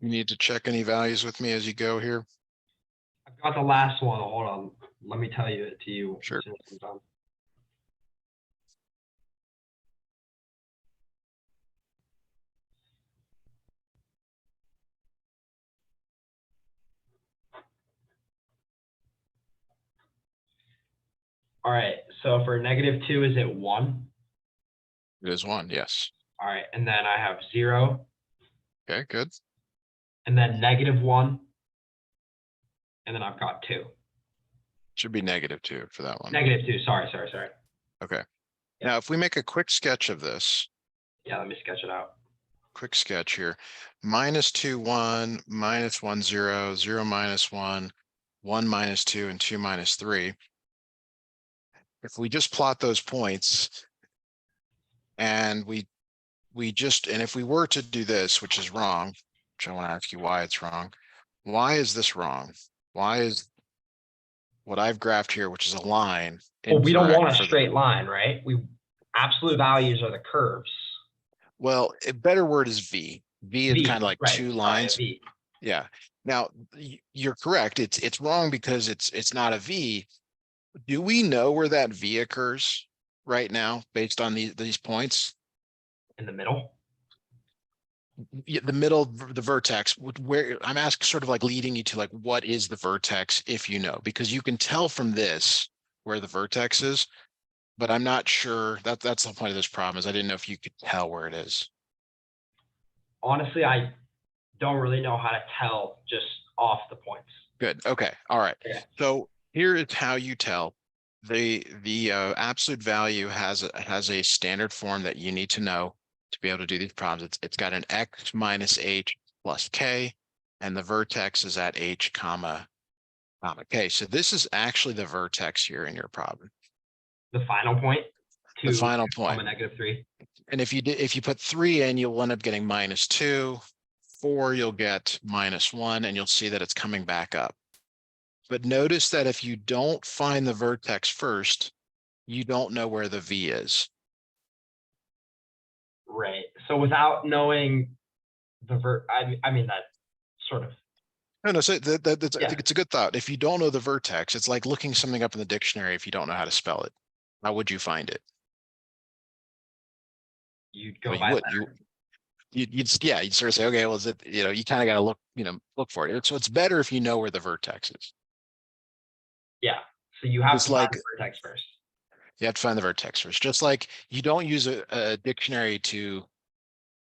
You need to check any values with me as you go here. I've got the last one. Hold on. Let me tell you it to you. Sure. As soon as I'm done. All right. So for -2, is it 1? It is 1, yes. All right. And then I have 0. Okay, good. And then -1. And then I've got 2. Should be -2 for that one. -2. Sorry. Okay. Yeah. Now, if we make a quick sketch of this, Yeah, let me sketch it out. quick sketch here, -2, 1, -1, 0, 0, -1, 1, -2, and 2, -3. If we just plot those points and and if we were to do this, which is wrong, which I want to ask you why it's wrong. Why is this wrong? Why is what I've graphed here, which is a line, Well, we don't want incorrect a for the, straight line, right? Absolute values are the curves. well, a better word is V. V is kind of like right. two Sorry, lines. V. Yeah. Now you're correct. It's wrong because it's not a V. Do we know where that V occurs right now based on these points? In the middle. The middle, the vertex, where I'm asking, sort of like leading you to like, what is the vertex if you know, because you can tell from this where the vertex is, but I'm not sure that's the point of this problem is I didn't know if you could tell where it is. Honestly, I don't really know how to tell just off the points. Good. Okay. All right. Okay. So here is how you tell. The absolute value has a standard form that you need to know to be able to do these problems. It's got an x minus h plus k, and the vertex is at h comma k. So this is actually the vertex here in your problem. The final point. The final point. -3. And if you put 3 in, you'll end up getting -2. 4, you'll get -1, and you'll see that it's coming back up. But notice that if you don't find the vertex first, you don't know where the V is. Right. So without knowing the I mean that sort of. No, so that's, I think it's a good thought. If you don't know the vertex, it's like looking something up in the dictionary if you don't know how to spell it. How would you find it? You'd go Well, by you'd sort of say, okay, well, is it, you kind of got to look for it. So it's better if you know where the vertex is. Yeah. So you have It's to find like the vertex first. you have to find the vertex first. Just like you don't use a dictionary to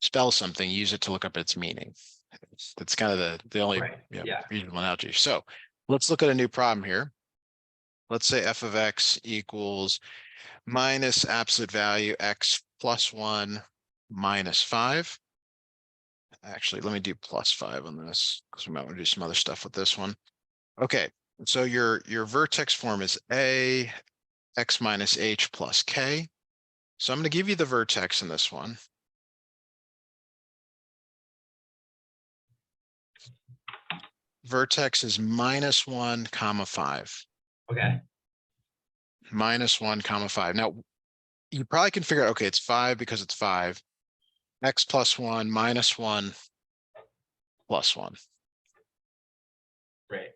spell something, use it to look up its meaning. That's kind of the only reasonable analogy. So let's look at a new problem here. Let's say f of x equals minus absolute value x plus 1 minus 5. Actually, let me do +5 on this because we might want to do some other stuff with this one. Okay, so your vertex form is a x minus h plus k. So I'm going to give you the vertex in this one. Vertex is -1, 5. Okay. -1, 5. Now, you probably can figure out, okay, it's 5 because it's 5. X plus 1 minus 1 plus 1. Right.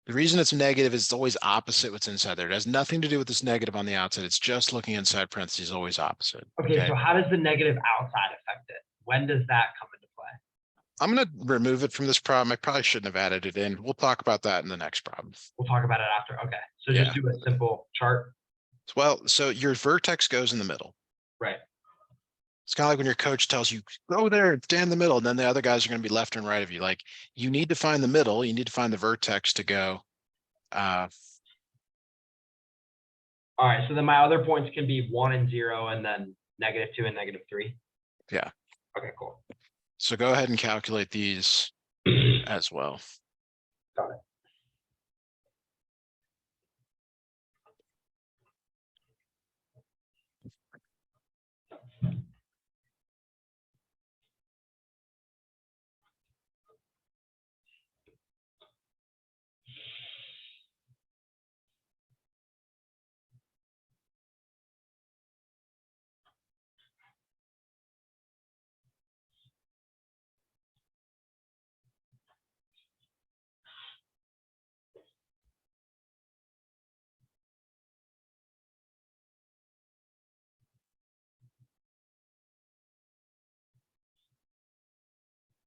The reason it's negative is it's always opposite what's inside there. It has nothing to do with this negative on the outside. It's just looking inside parentheses, always opposite. Okay, so how does the negative outside affect it? When does that come into play? I'm going to remove it from this problem. I probably shouldn't have added it in. We'll talk about that in the next problem. We'll talk about it after. Okay, so just do a simple chart. Well, so your vertex goes in the middle. Right. It's kind of like when your coach tells you, go there, stand in the middle, and then the other guys are going to be left and right of you. Like, you need to find the middle. You need to find the vertex to go. All right, so then my other points can be 1 and 0, and then -2 and -3. Yeah. Okay, cool. So go ahead and calculate these as well. Got it.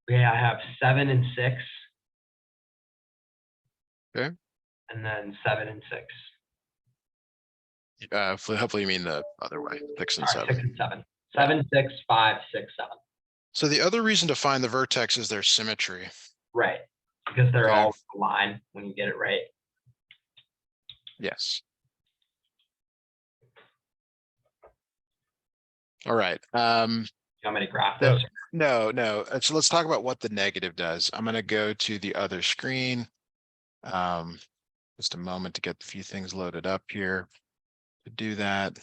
Okay, I have 7 and 6. Okay. And then 7 and 6. Hopefully you mean the other way, 6 and All right, 6 7. and 7. Yeah. 7, 6, 5, 6, 7. So the other reason to find the vertex is their symmetry. Right. Because they're Okay. all aligned when you get it right. Yes. All right. You want me to graph those? No. So let's talk about what the negative does. I'm going to go to the other screen. Just a moment to get a few things loaded up here to do that.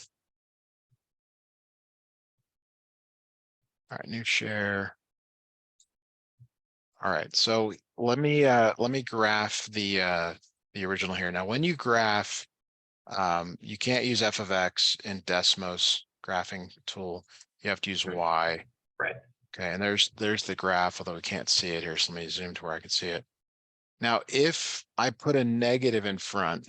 All right, new share. All right, so let me graph the original here. Now, when you graph, you can't use f of x in Desmos graphing tool. You have to use y. Right. Okay, and there's the graph, although we can't see it here. So let me zoom to where I can see it. Now, if I put a negative in front,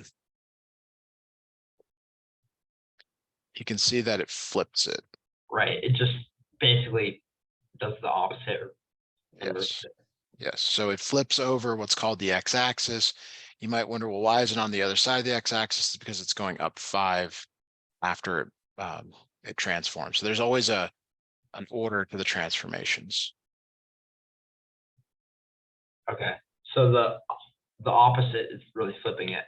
you can see that it flips it. Right. It just basically does the opposite. Yes. Yes. So it flips over what's called the x-axis. You might wonder, well, why is it on the other side of the x-axis? It's because it's going up 5 after it transforms. So there's always an order to the transformations. Okay. So the opposite is really flipping it.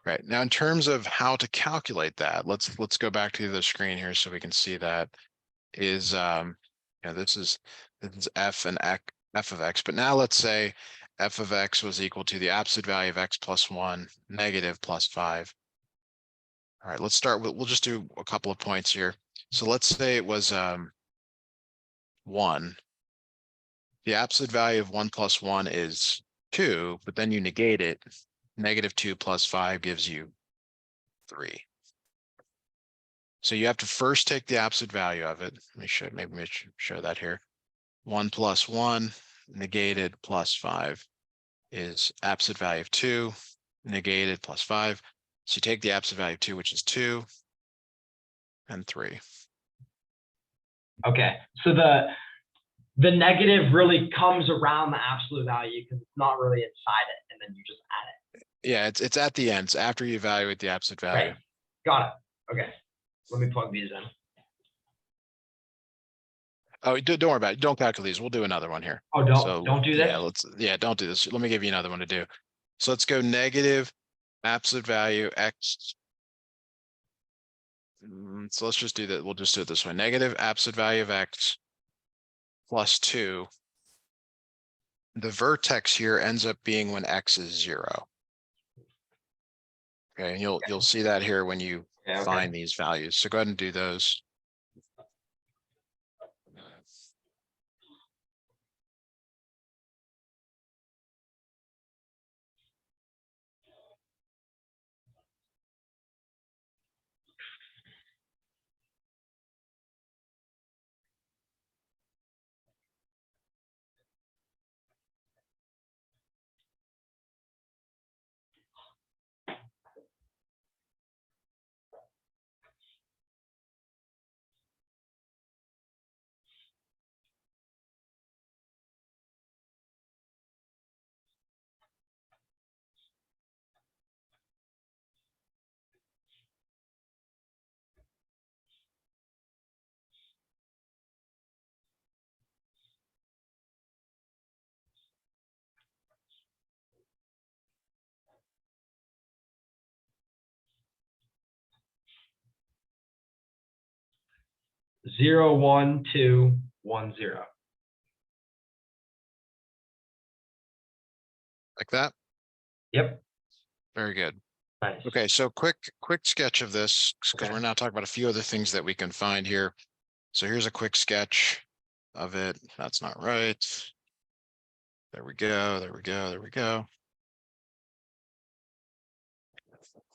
Right. Now, in terms of how to calculate that, let's go back to the screen here so we can see that is this is f and f of x. But now let's say f of x was equal to the absolute value of x plus 1 negative plus 5. All right, let's start with, we'll just do a couple of points here. So let's say it was 1. The absolute value of 1 plus 1 is 2, but then you negate it. Negative 2 plus 5 gives you 3. So you have to first take the absolute value of it. Let me show, maybe we should show that here. 1 plus 1 negated plus 5 is absolute value of 2 negated plus 5. So you take the absolute value of 2, which is 2 and 3. Okay. So the negative really comes around the absolute value because it's not really inside it, and then you just add it. Yeah, it's at the end. It's after you evaluate the absolute value. Right. Got it. Okay. Let me plug these in. Oh, don't worry about it. Don't calculate these. We'll do another one here. Oh, don't do this? Yeah, don't do this. Let me give you another one to do. So let's go negative absolute value x. So let's just do that. We'll just do it this way. Negative absolute value of x plus 2. The vertex here ends up being when x is 0. Okay, and you'll see that here when you find these values. So go ahead and do those. 0, 1, 2, 1, 0. Like that? Yep. Very good. Nice. Okay, so quick sketch of this, because we're now talking about a few other things that we can find here. So here's a quick sketch of it. That's not right. There we go. There we go. There we go.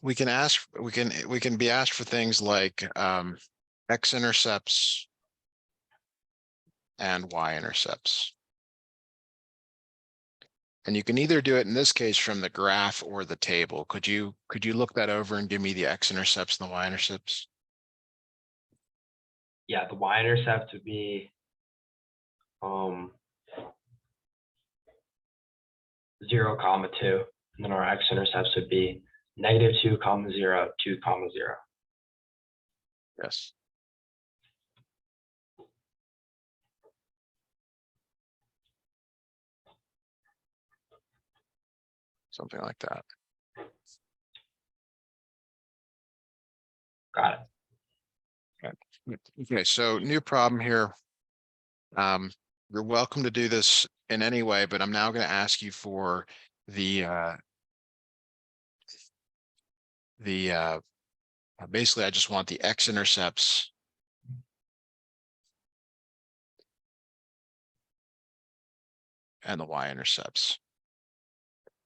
We can ask, we can be asked for things like x-intercepts and y-intercepts. And you can either do it in this case from the graph or the table. Could you look that over and give me the x-intercepts and the y-intercepts? Yeah, the y-intercept would be 0, 2. And then our x-intercepts would be -2, 0, 2, 0. Yes. Something like that. Got it. Okay, so new problem here. You're welcome to do this in any way, but I'm now going to ask you for the basically I just want the x-intercepts and the y-intercepts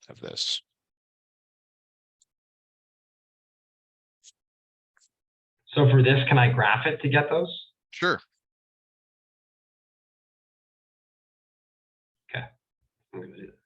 of this. So for this, can I graph it to get those? Sure. Okay, I'm gonna do that.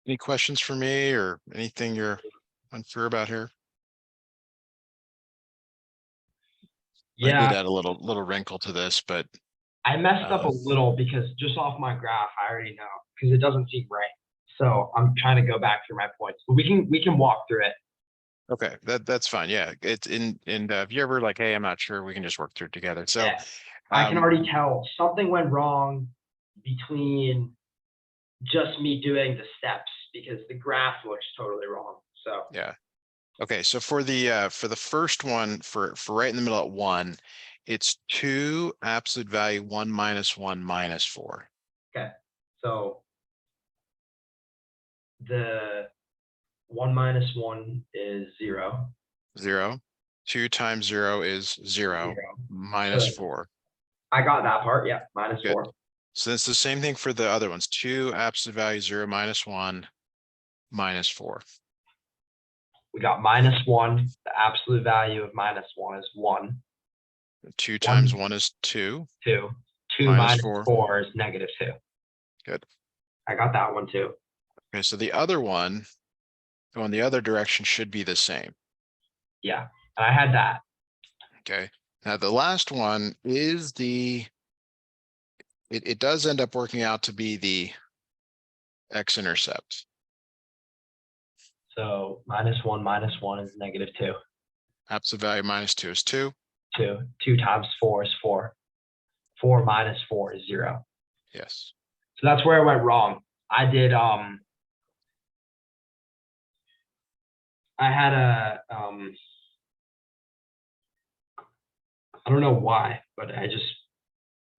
Any questions for me or anything you're unsure about here? I Yeah, did add a little wrinkle to this, but I messed up a little because just off my graph, I already know because it doesn't seem right. So I'm trying to go back through my points, but we can walk through it. okay, that's fine. Yeah, it's if you're ever like, hey, I'm not sure, we can just work through it together. So Yeah. I can already tell something went wrong between just me doing the steps because the graph looks totally wrong. So yeah. Okay, so for the first one, for right in the middle at 1, it's 2 absolute value 1 minus 1 minus 4. okay, so the 1 minus 1 is 0. 0. 2 times 0 is 0 0. minus So 4. I got that part. Yeah, minus Good. 4. So it's the same thing for the other ones. 2 absolute value 0 minus 1 minus 4. We got -1. The absolute value of -1 is 1. 2 times 1 is 2. 2. 2 minus minus 4. 4 is -2. Good. I got that one too. Okay, so the other one going the other direction should be the same. Yeah, and I had that. Okay. Now the last one is it does end up working out to be the x-intercept. So -1 minus 1 is -2. Absolute value minus 2 is 2. 2. 2 times 4 is 4. 4 minus 4 is 0. Yes. So that's where I went wrong. I did I had a I don't know why, but I just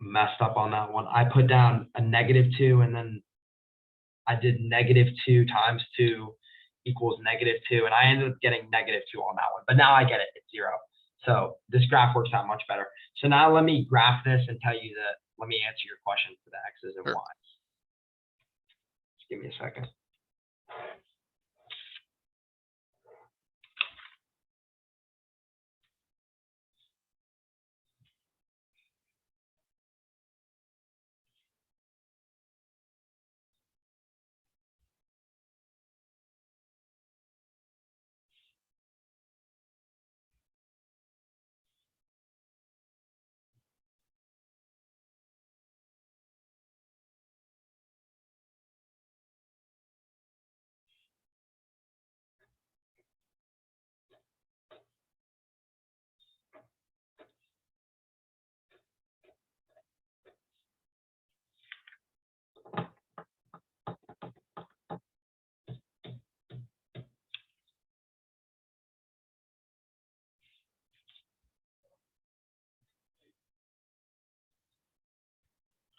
messed up on that one. I put down a -2 and then I did -2 times 2 equals -2, and I ended up getting -2 on that one. But now I get it, it's 0. So this graph works out much better. So now let me graph this and tell you that, let me answer your question for the X's and Sure. Y's. Just give me a second.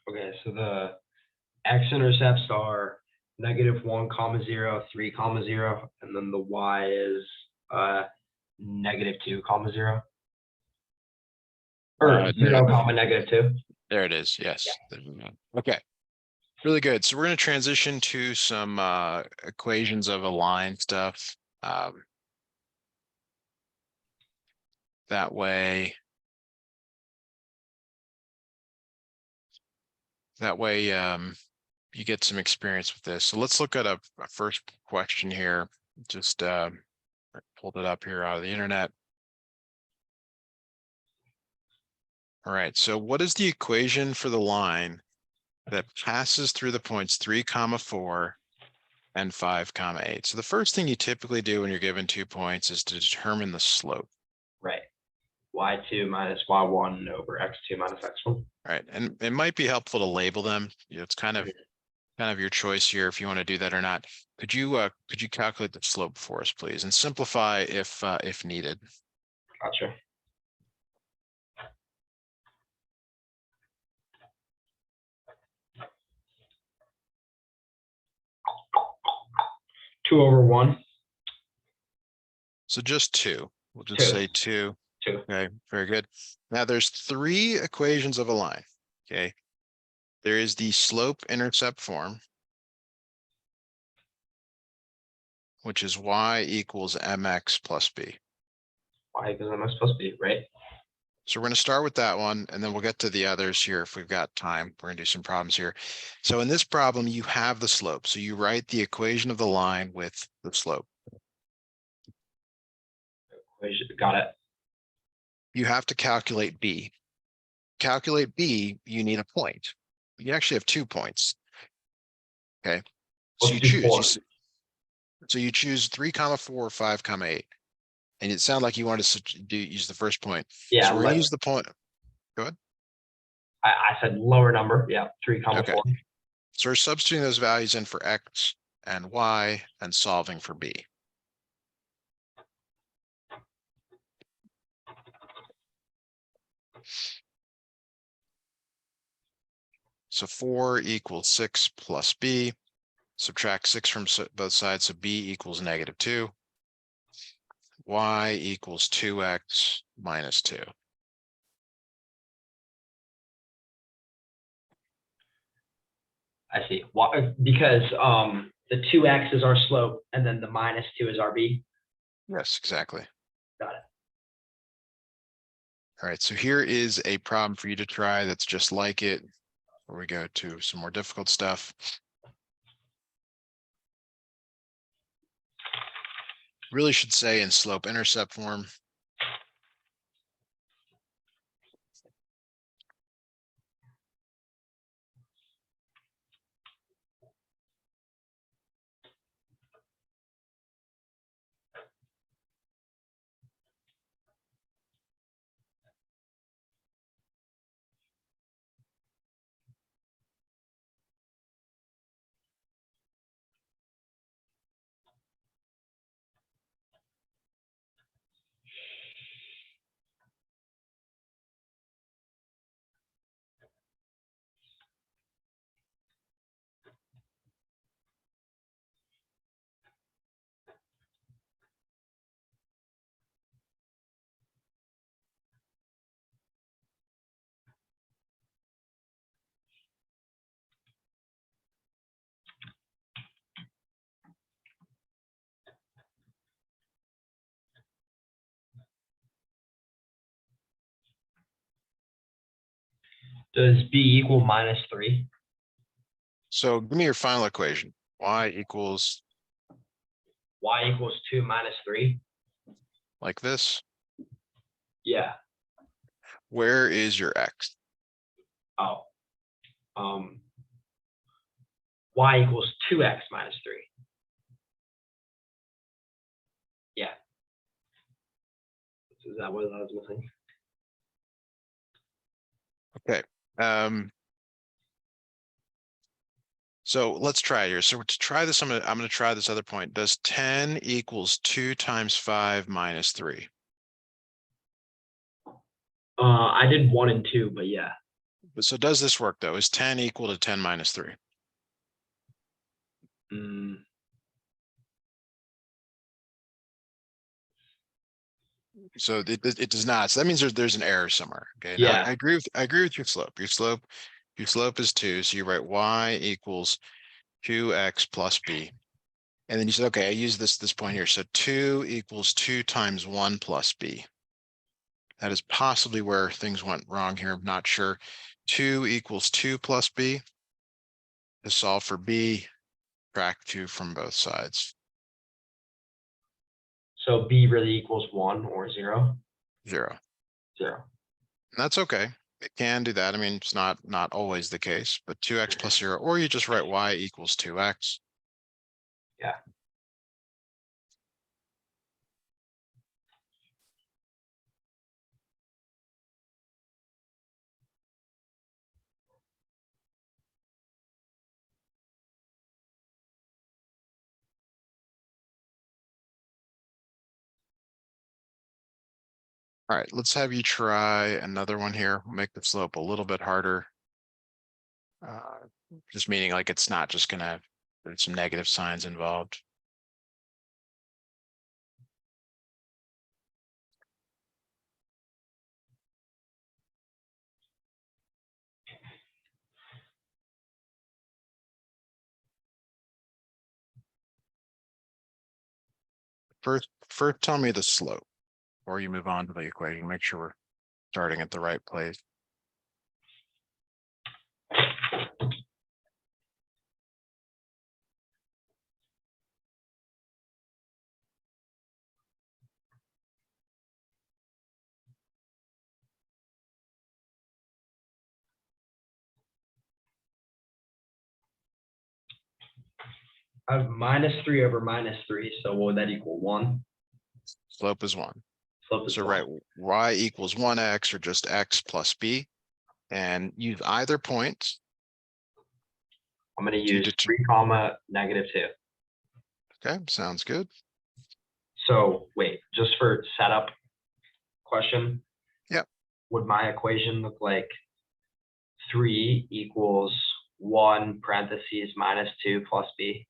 Okay, so the x-intercepts are -1, 0, 3, 0, and then the y is -2, 0. Or 0, -2. There it is. Yes. Okay. Really good. So we're going to transition to some equations of a line stuff. That way you get some experience with this. So let's look at a first question here. Just pulled it up here out of the internet. All right. So what is the equation for the line that passes through the points 3, 4 and 5, 8? So the first thing you typically do when you're given 2 points is to determine the slope. Right. y2 minus y1 over x2 minus x1. Right, and it might be helpful to label them. It's kind of your choice here if you want to do that or not. Could you calculate the slope for us, please, and simplify if needed? Gotcha. Two over 1. So just 2. We'll just say 2. 2. Okay, very good. Now there's 3 equations of a line. Okay, there is the slope-intercept form, which is y equals mx plus b. Y equals mx plus b, right? So we're going to start with that one, and then we'll get to the others here if we've got time. We're going to do some problems here. So in this problem, you have the slope. So you write the equation of the line with the slope. Got it. You have to calculate b. Calculate b, you need a point. You actually have 2 points. Okay. So you choose. So you choose 3, 4, 5, 8. And it sounded like you wanted to use the first point. Yeah. So we're going to use the point. Go ahead. I said lower number. Yeah. 3, 4. So we're substituting those values in for x and y and solving for b. So 4 equals 6 plus b. Subtract 6 from both sides, so b equals -2. Y equals 2x minus 2. I see. Why? Because the 2x is our slope and then the -2 is our b. Yes, exactly. Got it. All right, so here is a problem for you to try that's just like it, where we go to some more difficult stuff. Really should say in slope-intercept form. Does b equal -3? So give me your final equation. Y equals Y equals 2 - 3? like this. Yeah. Where is your X? Oh. Y equals 2x - 3. Yeah. Is that what I was missing? Okay. So let's try here. So to try this, I'm gonna try this other point. Does 10 equals 2 times 5 minus 3? I did 1 and 2, but yeah. But so does this work though? Is 10 equal to 10 minus 3? So it does not. So that means there's an error somewhere. Okay. Now Yeah. I agree with your slope. Your slope is 2. So you write y equals 2x plus b. And then you said, okay, I use this point here. So 2 equals 2 times 1 plus b. That is possibly where things went wrong here. I'm not sure. 2 equals 2 plus b. To solve for b, subtract 2 from both sides. So b really equals 1 or 0? 0. 0. And that's okay. It can do that. I mean, it's not always the case, but 2x plus 0, or you just write y equals 2x. Yeah. All right, let's have you try another one here. We'll make the slope a little bit harder. Just meaning like it's not just gonna, there's some negative signs involved. First tell me the slope, or you move on to the equation. Make sure we're starting at the right place. I have -3 over -3. So what would that equal? 1? Slope is 1. Slope is So 1. right, y equals 1x or just x plus b, and use either point. I'm going to use 3 comma -2. Okay, sounds good. So wait, just for setup question. Yep. Would my equation look like 3 equals 1 parentheses -2 plus b?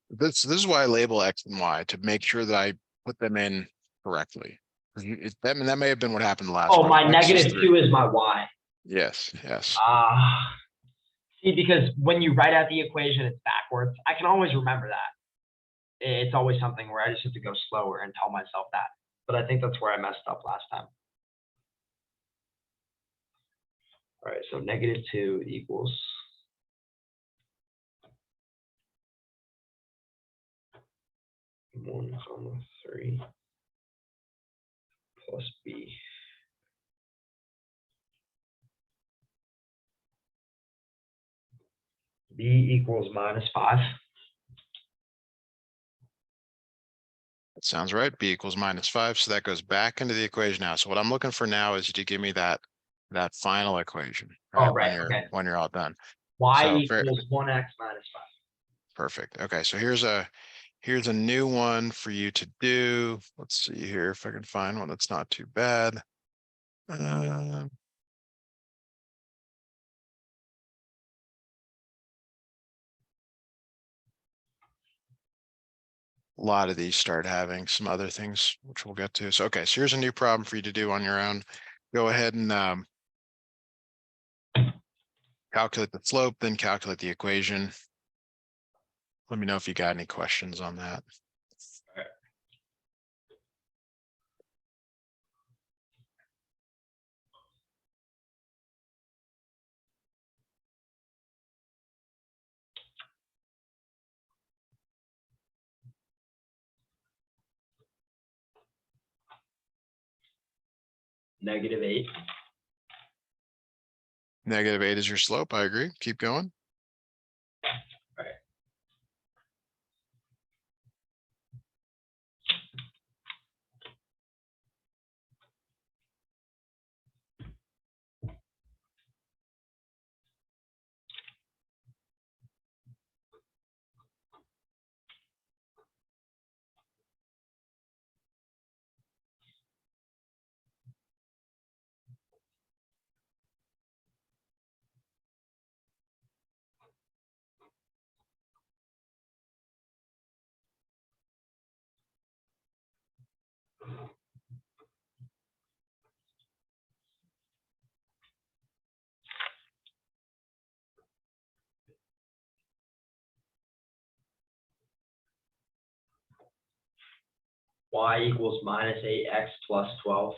This is why I label x and y, to make sure that I put them in correctly. That may have been what happened last Oh, time. my X is -2 is my y. Yes, yes. Ah, See, because when you write out the equation, it's backwards. I can always remember that. It's always something where I just have to go slower and tell myself that. But I think that's where I messed up last time. All right, so -2 equals 1,3 plus b. B equals -5. That sounds right. B equals -5. So that goes back into the equation now. So what I'm looking for now is you to give me that final equation. Oh, Right, right. Okay. when you're all done. Y So equals 1x minus 5. Perfect. Okay, so here's a new one for you to do. Let's see here if I can find one that's not too bad. A lot of these start having some other things, which we'll get to. So, okay, so here's a new problem for you to do on your own. Go ahead and calculate the slope, then calculate the equation. Let me know if you got any questions on that. -8. -8 is your slope. I agree. Keep going. Right. Y equals -8x plus 12.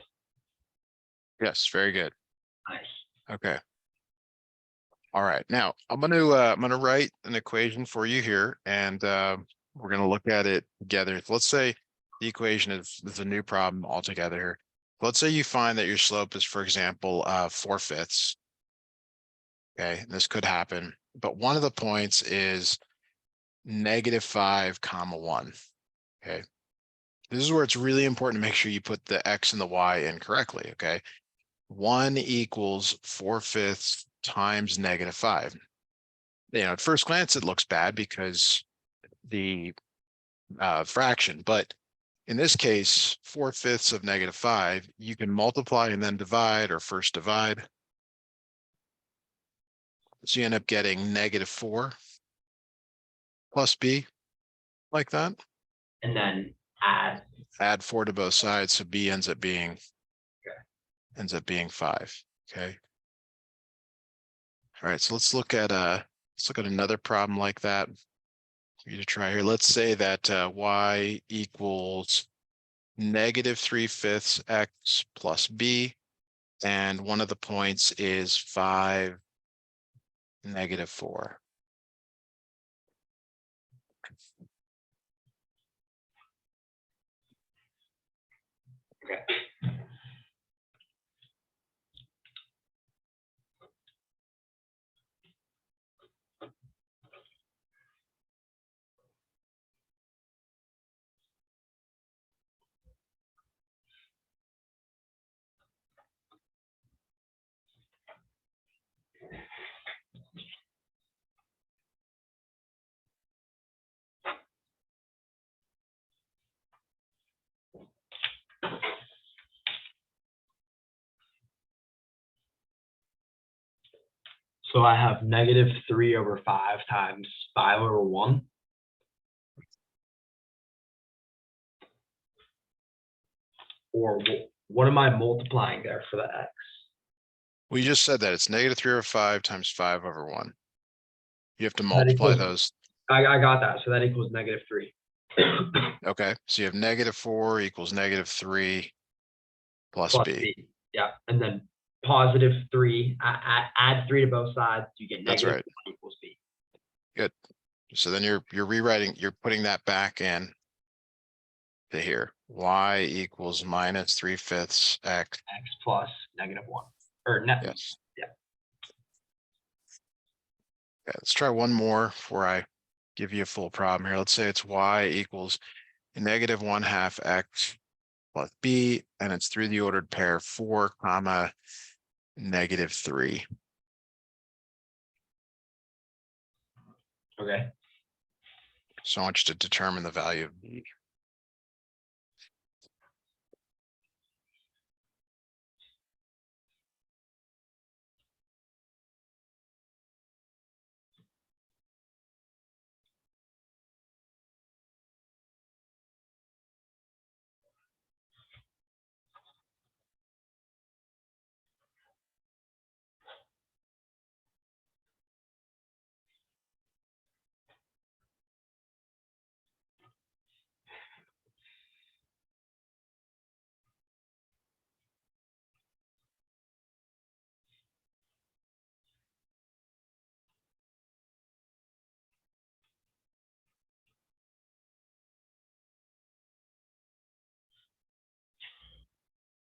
Yes, very good. Nice. Okay. All right. Now I'm gonna write an equation for you here, and we're gonna look at it together. Let's say the equation is a new problem altogether here. Let's say you find that your slope is, for example, 4/5. Okay, and this could happen, but one of the points is -5, 1. Okay, this is where it's really important to make sure you put the x and the y in correctly. Okay, 1 equals 4/5 times -5. At first glance, it looks bad because the fraction, but in this case, 4/5 of -5, you can multiply and then divide, or first divide. So you end up getting -4 plus b, like that. And then Add 4 to both sides, so b ends up being 5. Okay. All right, so let's look at another problem like that for you to try here. Let's say that y equals -3/5 x plus b, and one of the points is 5, -4. Okay. So I have -3/5 times 5/1. Or what am I multiplying there for the x? We just said that it's -3/5 times 5/1. You have to multiply those. I got that. So that equals -3. Okay, so you have -4 equals -3 plus B. Yeah, and then +3. Add 3 to both sides. You get That's right. -1 equals B. Good. So then you're rewriting, you're putting that back in to here. Y equals -3/5 x. X plus -1 or net. Yes. Yeah. Okay, let's try one more before I give you a full problem here. Let's say it's y equals -1/2 x plus b, and it's through the ordered pair 4, comma, -3. Okay. So I want you to determine the value of b.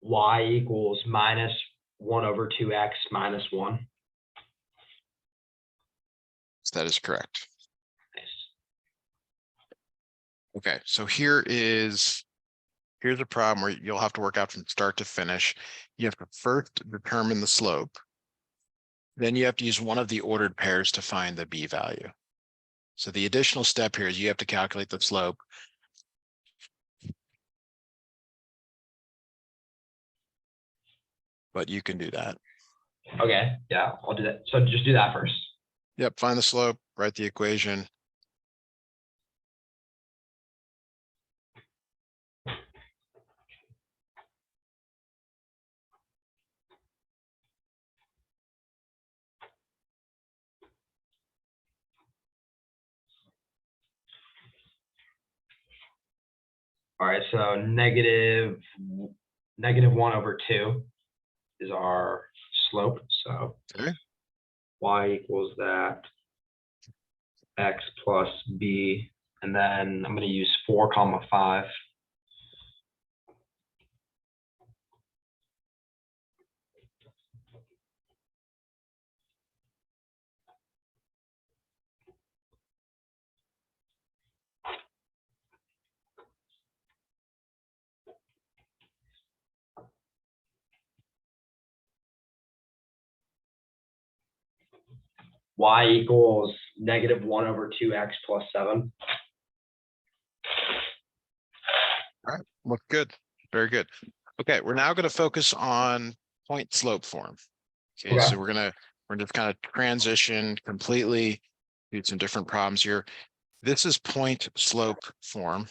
Y equals -1/2x minus 1. That is correct. Nice. Okay, so here's a problem where you'll have to work out from start to finish. You have to first determine the slope. Then you have to use one of the ordered pairs to find the b value. So the additional step here is you have to calculate the slope. But you can do that. Okay, yeah, I'll do that. So just do that first. Yep, find the slope, write the equation. All right, so -1/2 is our slope. So Okay. y equals that x plus b, and then I'm going to use 4, 5. Y equals -1/2x plus 7. All right, look good. Very good. Okay, we're now going to focus on point slope form. Okay, so we're just kind of transition completely, do some different problems here. This is point slope form.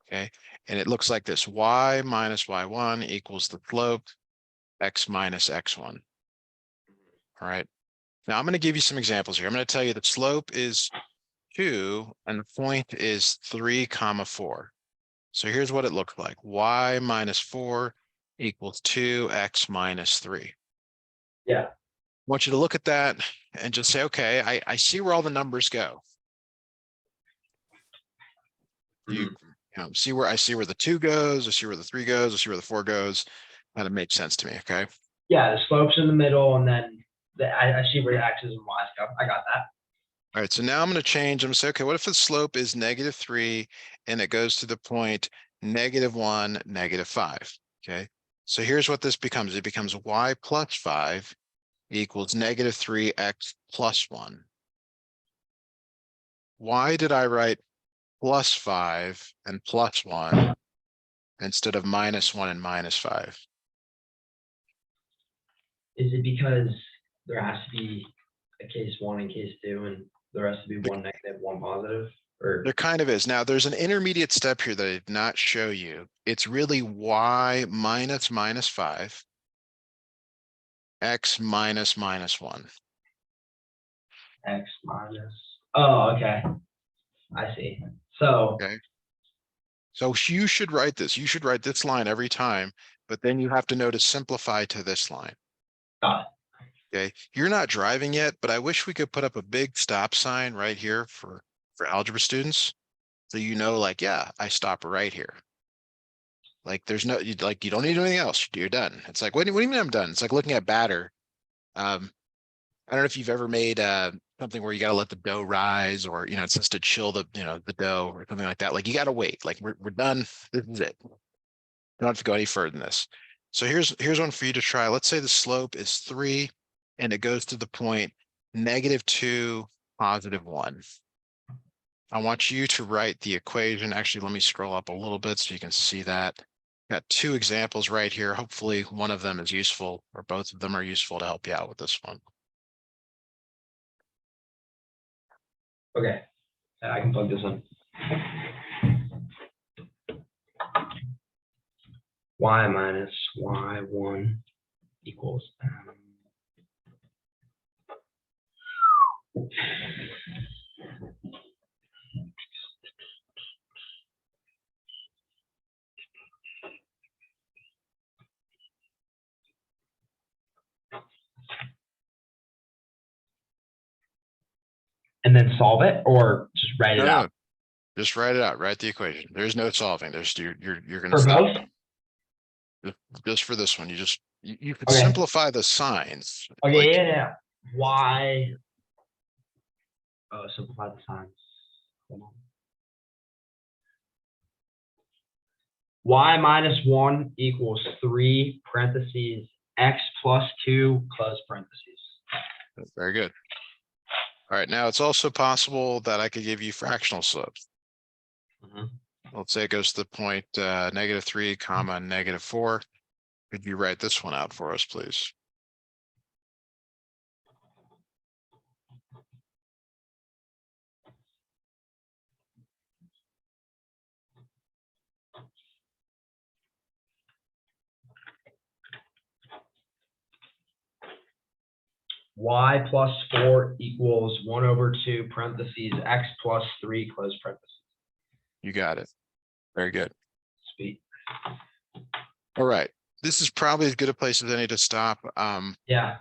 Okay, and it looks like this: y minus y1 equals the slope x minus x1. All right. Now I'm going to give you some examples here. I'm going to tell you the slope is 2 and the point is 3, 4. So here's what it looks like: y minus 4 equals 2x minus 3. Yeah. I want you to look at that and just say, okay, I see where all the numbers go. You see where the 2 goes, I see where the 3 goes, I see where the 4 goes. Kind of makes sense to me. Okay. Yeah, the slope's in the middle, and then I see where the x's and y's go. I got that. All right, so now I'm going to change. I'm going to say, okay, what if the slope is -3 and it goes to the point -1, -5? Okay, so here's what this becomes. It becomes y plus 5 equals -3x plus 1. Why did I write plus 5 and plus 1 instead of -1 and -5? Is it because there has to be a case 1 and case 2, and there has to be 1 negative, 1 positive? Or There kind of is. Now there's an intermediate step here that I did not show you. It's really y minus -5, x minus -1. X minus, oh, okay. I see. So, Okay. So you should write this. You should write this line every time, but then you have to know to simplify to this line. got Okay. You're not driving yet, but I wish we could put up a big stop sign right here for algebra students. So you know, like, yeah, I stop right here. Like there's no, you like, you don't need to do anything else. You're done. It's like, what do you mean I'm done? It's like looking at batter. I don't know if you've ever made something where you got to let the dough rise, or, you know, it's just to chill the, you know, the dough or something like that. Like you got to wait, like we're done. This is it. Don't have to go any further than this. So here's one for you to try. Let's say the slope is 3 and it goes to the point -2, +1. I want you to write the equation. Actually, let me scroll up a little bit so you can see that. Got 2 examples right here. Hopefully one of them is useful, or both of them are useful to help you out with this one. okay. I can plug this in. Y minus Y1 equals and then solve it, or just write it out? Just write it out. Write the equation. There's no solving. There's you're gonna For stop both? just for this one. You could Okay. simplify the signs. Okay, Like, yeah. Y. Oh, simplify the signs. Hold on. Y minus 1 equals 3 parentheses X plus 2 close parentheses. very good. All right, now it's also possible that I could give you fractional slopes. Let's say it goes to the point -3, -4. Could you write this one out for us, please? Y plus 4 equals 1/2 parentheses X plus 3 close parentheses. You got it. Very good. Sweet. All right. This is probably as good a place as any to stop. Yeah.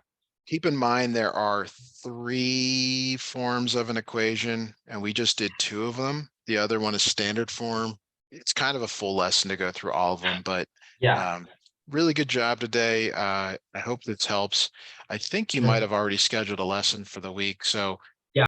Keep in mind there are 3 forms of an equation, and we just did 2 of them. The other one is standard form. It's kind of a full lesson to go through all of them, but Yeah. really good job today. I hope this helps. I think you might have already scheduled a lesson for the week, so